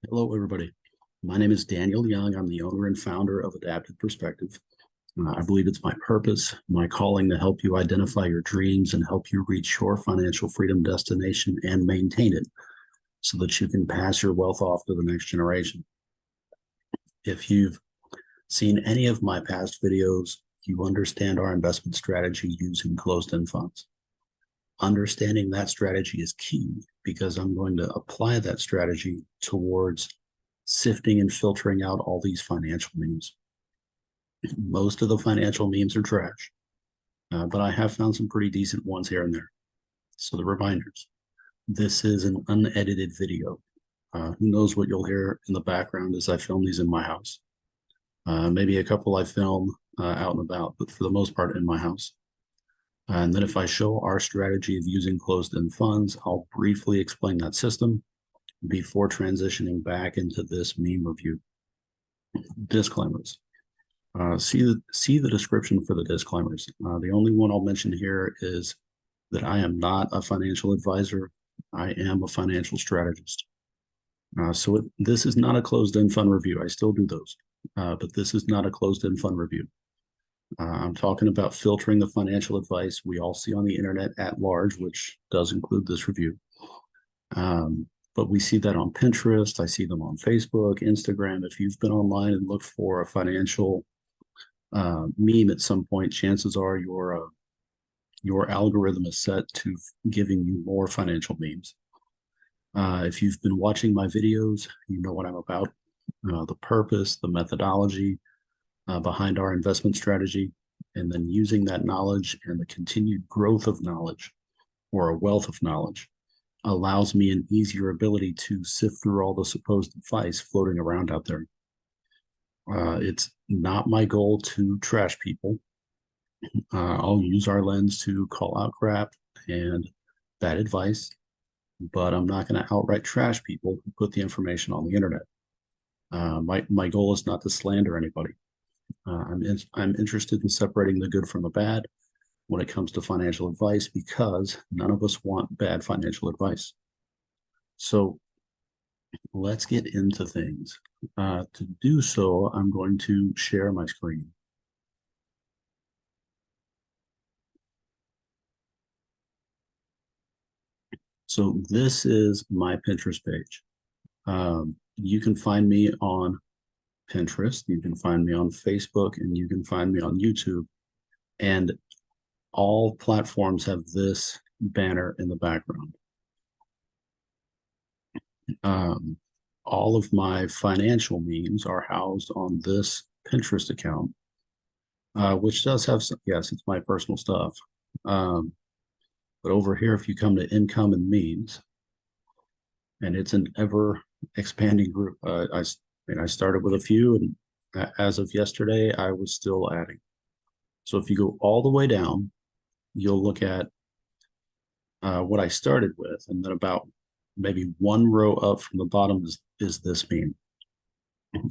Hello, everybody. My name is Daniel Young. I'm the owner and founder of Adaptive Perspective. I believe it's my purpose, my calling to help you identify your dreams and help you reach your financial freedom destination and maintain it so that you can pass your wealth off to the next generation. If you've seen any of my past videos, you understand our investment strategy using closed-end funds. Understanding that strategy is key because I'm going to apply that strategy towards sifting and filtering out all these financial memes. Most of the financial memes are trash, but I have found some pretty decent ones here and there. So the reminders, this is an unedited video. Who knows what you'll hear in the background as I film these in my house. Maybe a couple I film out and about, but for the most part in my house. And then if I show our strategy of using closed-end funds, I'll briefly explain that system before transitioning back into this meme review. Disclaimers. See the description for the disclaimers. The only one I'll mention here is that I am not a financial advisor. I am a financial strategist. This is not a closed-end fund review. I still do those, but this is not a closed-end fund review. I'm talking about filtering the financial advice we all see on the internet at large, which does include this review. But we see that on Pinterest. I see them on Facebook, Instagram. If you've been online and looked for a financial meme at some point, chances are your algorithm is set to giving you more financial memes. If you've been watching my videos, you know what I'm about, the purpose, the methodology behind our investment strategy, and then using that knowledge and the continued growth of knowledge or a wealth of knowledge allows me an easier ability to sift through all the supposed advice floating around out there. It's not my goal to trash people. I'll use our lens to call out crap and bad advice, but I'm not going to outright trash people who put the information on the internet. My goal is not to slander anybody. I'm interested in separating the good from the bad when it comes to financial advice because none of us want bad financial advice. So let's get into things. To do so, I'm going to share my screen. So this is my Pinterest page. You can find me on Pinterest, you can find me on Facebook, and you can find me on YouTube. And all platforms have this banner in the background. All of my financial memes are housed on this Pinterest account, which does have some, yes, it's my personal stuff. But over here, if you come to income and memes, and it's an ever expanding group. I started with a few, and as of yesterday, I was still adding. So if you go all the way down, you'll look at what I started with, and then about maybe one row up from the bottom is this meme.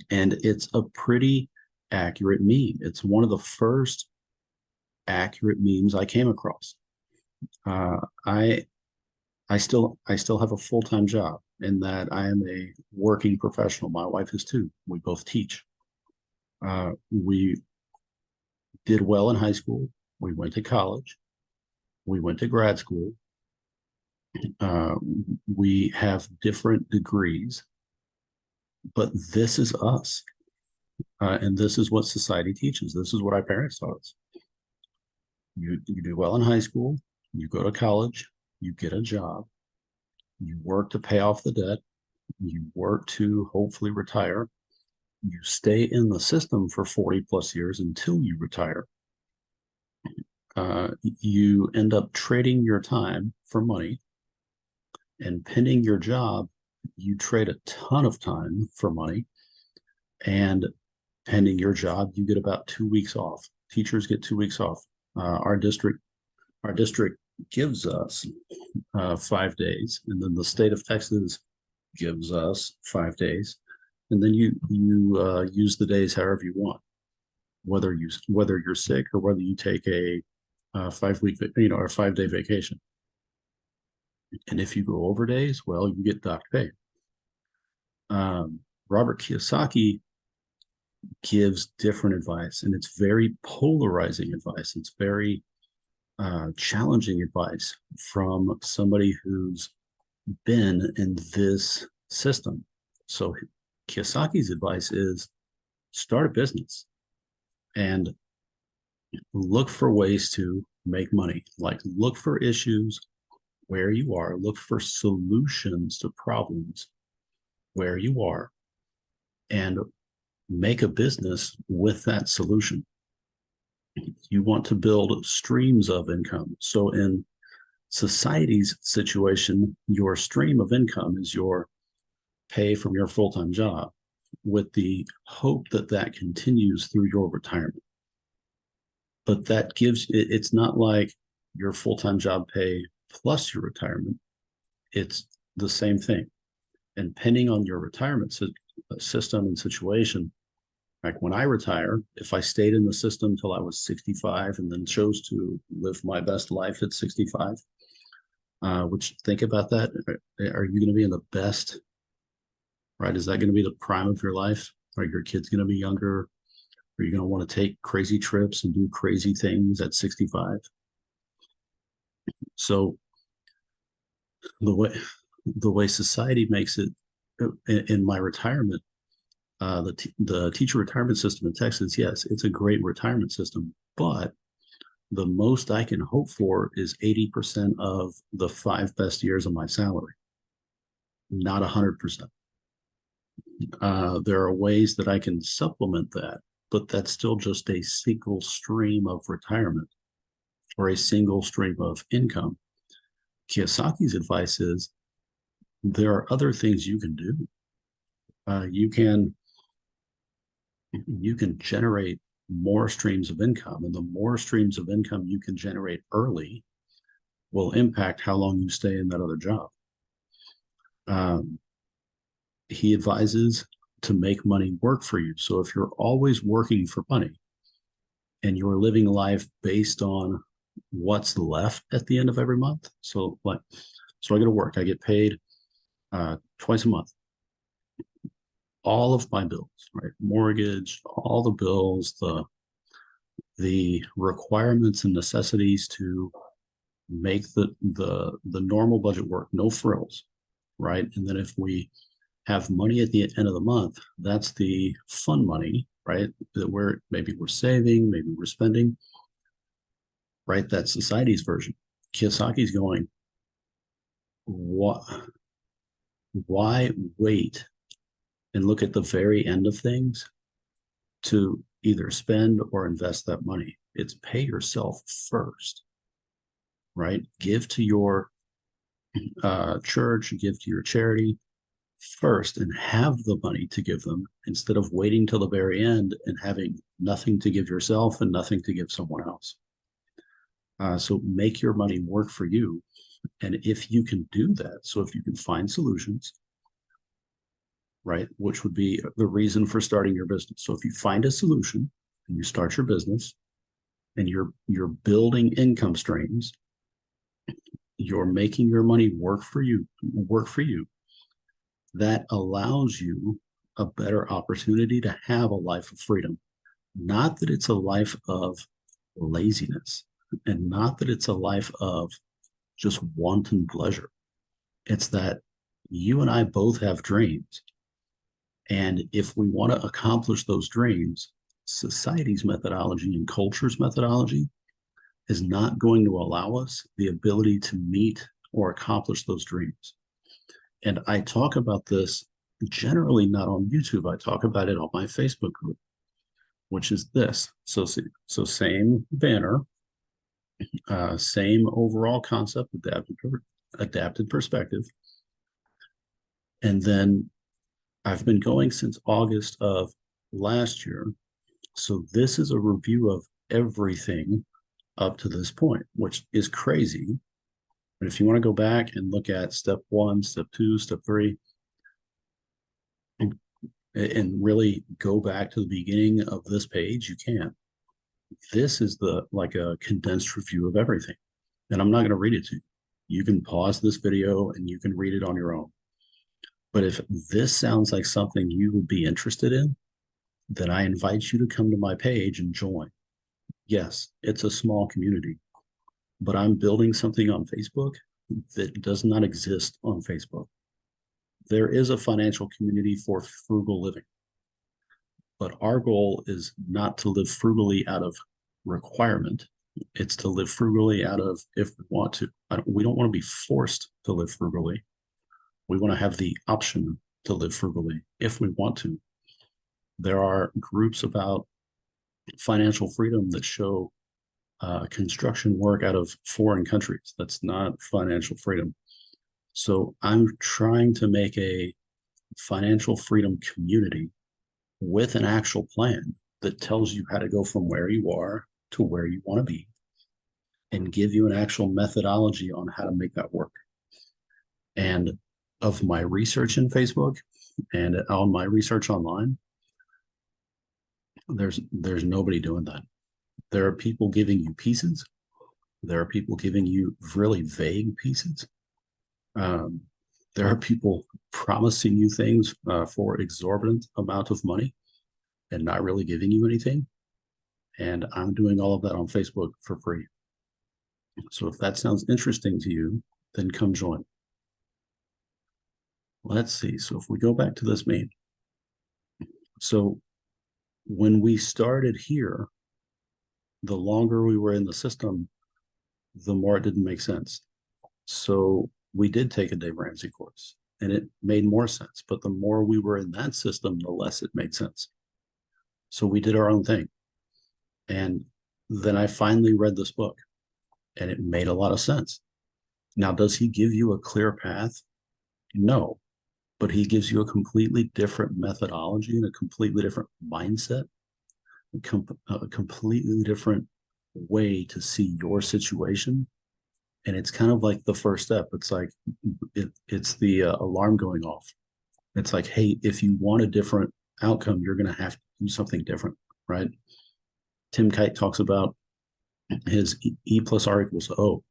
And it's a pretty accurate meme. It's one of the first accurate memes I came across. Uh, I I still have a full-time job in that I am a working professional. My wife is too. We both teach. We did well in high school. We went to college. We went to grad school. Uh, we have different degrees, but this is us. And this is what society teaches. This is what our parents taught us. You do well in high school, you go to college, you get a job, you work to pay off the debt, you work to hopefully retire, you stay in the system for 40 plus years until you retire. You end up trading your time for money and pending your job, you trade a ton of time for money. And pending your job, you get about 2 weeks off. Teachers get 2 weeks off. Our district gives us 5 days, and then the state of Texas gives us 5 days, and then you use the days however you want, whether you're sick or whether you take a 5 week or 5 day vacation. And if you go over days, well, you get docked pay. Robert Kiyosaki gives different advice, and it's very polarizing advice. It's very challenging advice from somebody who's been in this system. So Kiyosaki's advice is start a business and look for ways to make money. Like look for issues where you are, look for solutions to problems where you are, and make a business with that solution. You want to build streams of income. So in society's situation, your stream of income is your pay from your full-time job with the hope that that continues through your retirement. But that gives it's not like your full-time job pay plus your retirement. It's the same thing. And depending on your retirement system and situation, like when I retire, if I stayed in the system till I was 65 and then chose to live my best life at 65, which think about that. Are you going to be in the best, right? Is that going to be the prime of your life? Are your kids going to be younger? Are you going to want to take crazy trips and do crazy things at 65? So the way the way society makes it in my retirement, the teacher retirement system in Texas, yes, it's a great retirement system, but the most I can hope for is 80% of the 5 best years of my salary, not 100%. There are ways that I can supplement that, but that's still just a single stream of retirement or a single stream of income. Kiyosaki's advice is there are other things you can do. Uh, you can you can generate more streams of income, and the more streams of income you can generate early will impact how long you stay in that other job. Um, he advises to make money work for you. So if you're always working for money and you're living life based on what's left at the end of every month, so I go to work, I get paid twice a month, all of my bills, right? Mortgage, all the bills, the requirements and necessities to make the normal budget work, no frills, right? And then if we have money at the end of the month, that's the fun money, right? That we're saving, maybe we're spending, right? That's society's version. Kiyosaki's going, what? Why wait and look at the very end of things to either spend or invest that money? It's pay yourself first, right? Give to your church, give to your charity first, and have the money to give them instead of waiting till the very end and having nothing to give yourself and nothing to give someone else. So make your money work for you. And if you can do that, so if you can find solutions, right, which would be the reason for starting your business. So if you find a solution and you start your business and you're building income streams, you're making your money work for you, that allows you a better opportunity to have a life of freedom. Not that it's a life of laziness and not that it's a life of just wanton pleasure. It's that you and I both have dreams. And if we want to accomplish those dreams, society's methodology and culture's methodology is not going to allow us the ability to meet or accomplish those dreams. And I talk about this generally not on YouTube. I talk about it on my Facebook group, which is this. So same banner, same overall concept, adapted perspective. And then I've been going since August of last year. So this is a review of everything up to this point, which is crazy. But if you want to go back and look at step 1, step 2, step 3, and really go back to the beginning of this page, you can. This is like a condensed review of everything. And I'm not going to read it to you. You can pause this video and you can read it on your own. But if this sounds like something you would be interested in, then I invite you to come to my page and join. Yes, it's a small community, but I'm building something on Facebook that does not exist on Facebook. There is a financial community for frugal living, but our goal is not to live frugally out of requirement. It's to live frugally out of if we want to. We don't want to be forced to live frugally. We want to have the option to live frugally if we want to. There are groups about financial freedom that show construction work out of foreign countries. That's not financial freedom. So I'm trying to make a financial freedom community with an actual plan that tells you how to go from where you are to where you want to be and give you an actual methodology on how to make that work. And of my research in Facebook and on my research online, there's nobody doing that. There are people giving you pieces. There are people giving you really vague pieces. Um, there are people promising you things for exorbitant amount of money and not really giving you anything. And I'm doing all of that on Facebook for free. So if that sounds interesting to you, then come join. Let's see. So if we go back to this main, so when we started here, the longer we were in the system, the more it didn't make sense. So we did take a Dave Ramsey course and it made more sense. But the more we were in that system, the less it made sense. So we did our own thing. And then I finally read this book and it made a lot of sense. Now, does he give you a clear path? No, but he gives you a completely different methodology and a completely different mindset, a completely different way to see your situation. And it's kind of like the first step. It's like it's the alarm going off. It's like, hey, if you want a different outcome, you're going to have to do something different, right? Tim Kite talks about his E plus R equals O.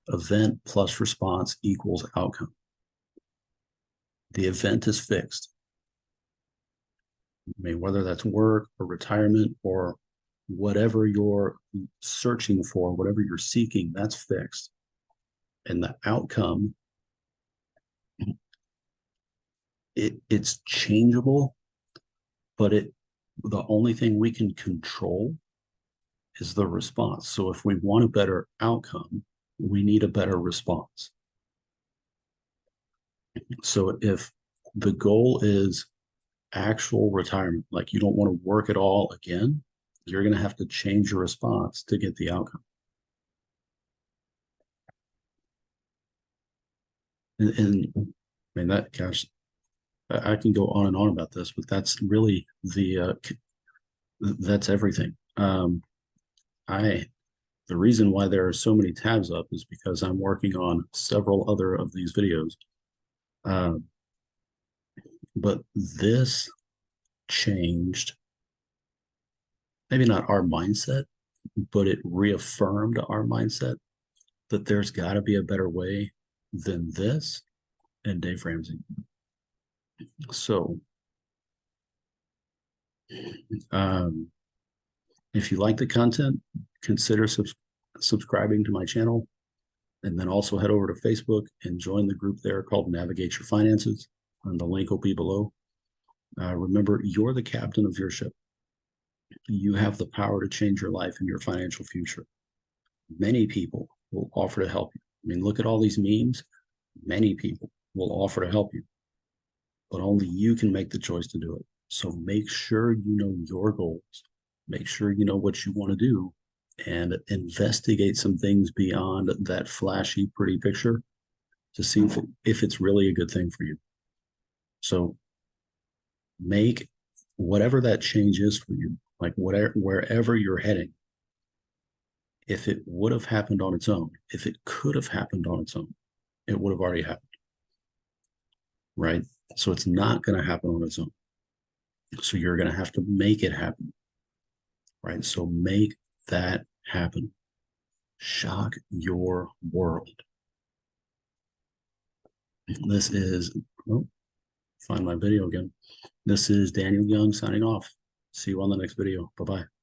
Event plus response equals outcome. The event is fixed. I mean, whether that's work or retirement or whatever you're searching for, whatever you're seeking, that's fixed. And the outcome, it's changeable, but the only thing we can control is the response. So if we want a better outcome, we need a better response. So if the goal is actual retirement, like you don't want to work at all again, you're going to have to change your response to get the outcome. And I mean, that, gosh, I can go on and on about this, but that's really that's everything. I The reason why there are so many tabs up is because I'm working on several other of these videos. Um, but this changed, maybe not our mindset, but it reaffirmed our mindset that there's got to be a better way than this and Dave Ramsey. So, um, if you like the content, consider subscribing to my channel, and then also head over to Facebook and join the group there called Navigate Your Finances. And the link will be below. Remember, you're the captain of your ship. You have the power to change your life and your financial future. Many people will offer to help you. I mean, look at all these memes. Many people will offer to help you, but only you can make the choice to do it. So make sure you know your goals. Make sure you know what you want to do and investigate some things beyond that flashy, pretty picture to see if it's really a good thing for you. So make whatever that change is for you, like whatever, wherever you're heading, if it would have happened on its own, if it could have happened on its own, it would have already happened, right? So it's not going to happen on its own. So you're going to have to make it happen, right? So make that happen. Shock your world. This is, oh, find my video again. This is Daniel Young signing off. See you on the next video. Bye-bye.